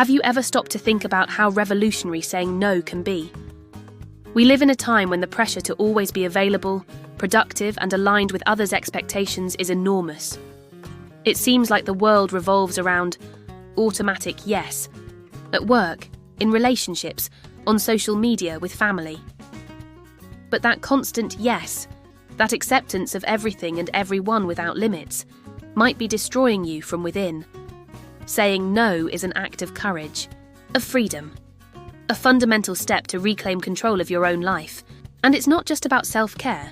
Have you ever stopped to think about how revolutionary saying no can be? We live in a time when the pressure to always be available, productive, and aligned with others' expectations is enormous. It seems like the world revolves around automatic yes, at work, in relationships, on social media, with family. But that constant yes, that acceptance of everything and everyone without limits, might be destroying you from within. Saying no is an act of courage, of freedom, a fundamental step to reclaim control of your own life. And it's not just about self-care.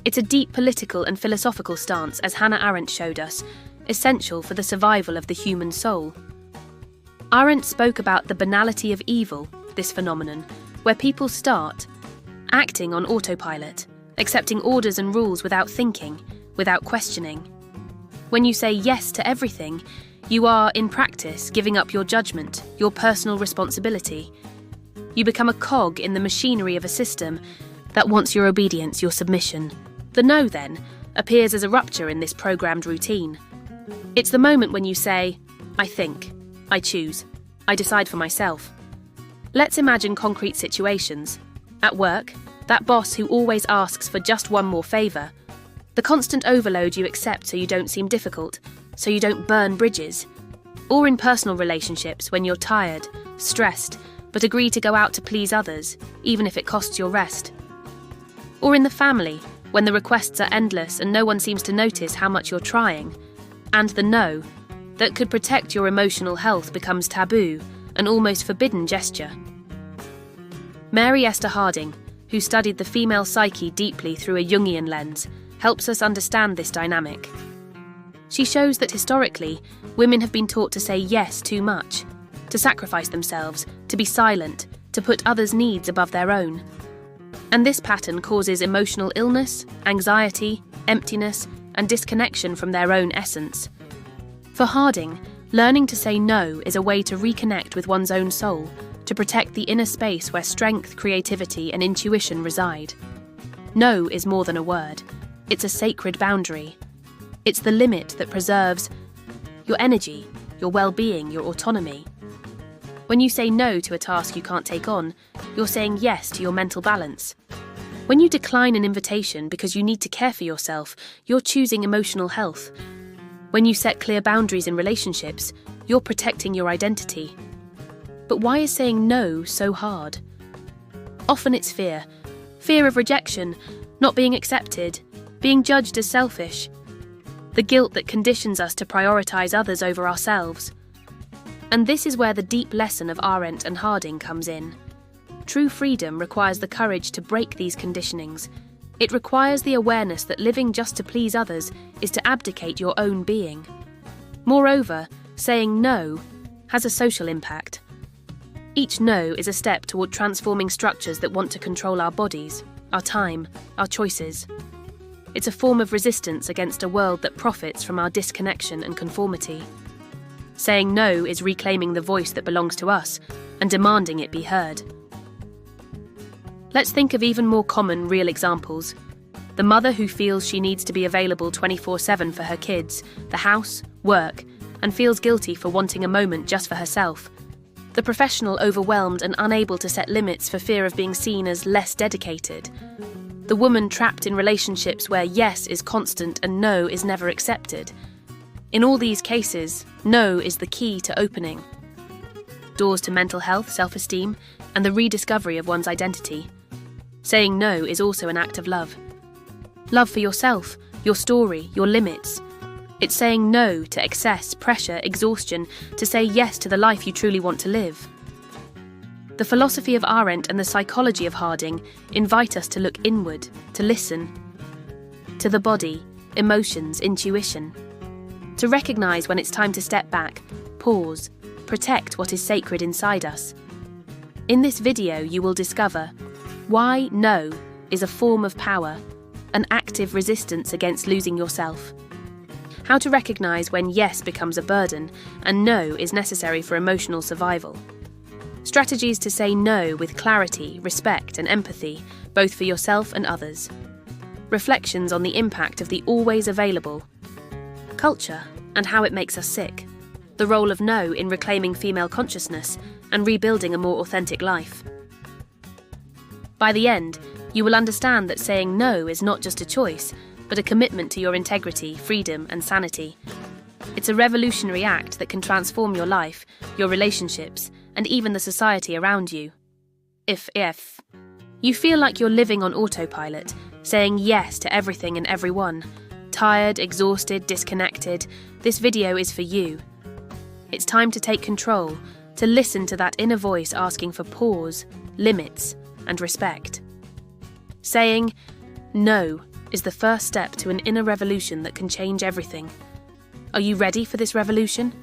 It's a deep political and philosophical stance, as Hannah Arendt showed us, essential for the survival of the human soul. Arendt spoke about the banality of evil, this phenomenon, where people start acting on autopilot, accepting orders and rules without thinking, without questioning. When you say yes to everything, you are, in practice, giving up your judgment, your personal responsibility. You become a cog in the machinery of a system that wants your obedience, your submission. The no, then, appears as a rupture in this programmed routine. It's the moment when you say, I think, I choose, I decide for myself. Let's imagine concrete situations. At work, that boss who always asks for just one more favour. The constant overload you accept so you don't seem difficult, so you don't burn bridges. Or in personal relationships when you're tired, stressed, but agree to go out to please others, even if it costs your rest. Or in the family, when the requests are endless and no one seems to notice how much you're trying. And the no, that could protect your emotional health, becomes taboo, an almost forbidden gesture. Mary Esther Harding, who studied the female psyche deeply through a Jungian lens, helps us understand this dynamic. She shows that historically, women have been taught to say yes too much, to sacrifice themselves, to be silent, to put others' needs above their own. And this pattern causes emotional illness, anxiety, emptiness, and disconnection from their own essence. For Harding, learning to say no is a way to reconnect with one's own soul, to protect the inner space where strength, creativity, and intuition reside. No is more than a word. It's a sacred boundary. It's the limit that preserves your energy, your well-being, your autonomy. When you say no to a task you can't take on, you're saying yes to your mental balance. When you decline an invitation because you need to care for yourself, you're choosing emotional health. When you set clear boundaries in relationships, you're protecting your identity. But why is saying no so hard? Often it's fear. Fear of rejection, not being accepted, being judged as selfish. The guilt that conditions us to prioritize others over ourselves. And this is where the deep lesson of Arendt and Harding comes in. True freedom requires the courage to break these conditionings. It requires the awareness that living just to please others is to abdicate your own being. Moreover, saying no has a social impact. Each no is a step toward transforming structures that want to control our bodies, our time, our choices. It's a form of resistance against a world that profits from our disconnection and conformity. Saying no is reclaiming the voice that belongs to us and demanding it be heard. Let's think of even more common, real examples. The mother who feels she needs to be available 24/7 for her kids, the house, work, and feels guilty for wanting a moment just for herself. The professional overwhelmed and unable to set limits for fear of being seen as less dedicated. The woman trapped in relationships where yes is constant and no is never accepted. In all these cases, no is the key to opening doors to mental health, self-esteem, and the rediscovery of one's identity. Saying no is also an act of love. Love for yourself, your story, your limits. It's saying no to excess, pressure, exhaustion, to say yes to the life you truly want to live. The philosophy of Arendt and the psychology of Harding invite us to look inward, to listen, to the body, emotions, intuition, to recognize when it's time to step back, pause, protect what is sacred inside us. In this video, you will discover why no is a form of power, an active resistance against losing yourself. How to recognize when yes becomes a burden and no is necessary for emotional survival. Strategies to say no with clarity, respect, and empathy, both for yourself and others. Reflections on the impact of the always available culture and how it makes us sick. the role of no in reclaiming female consciousness and rebuilding a more authentic life. By the end, you will understand that saying no is not just a choice, but a commitment to your integrity, freedom, and sanity. It's a revolutionary act that can transform your life, your relationships, and even the society around you. If you feel like you're living on autopilot, saying yes to everything and everyone, tired, exhausted, disconnected, this video is for you. It's time to take control, to listen to that inner voice asking for pause, limits, and respect. Saying no is the first step to an inner revolution that can change everything. Are you ready for this revolution?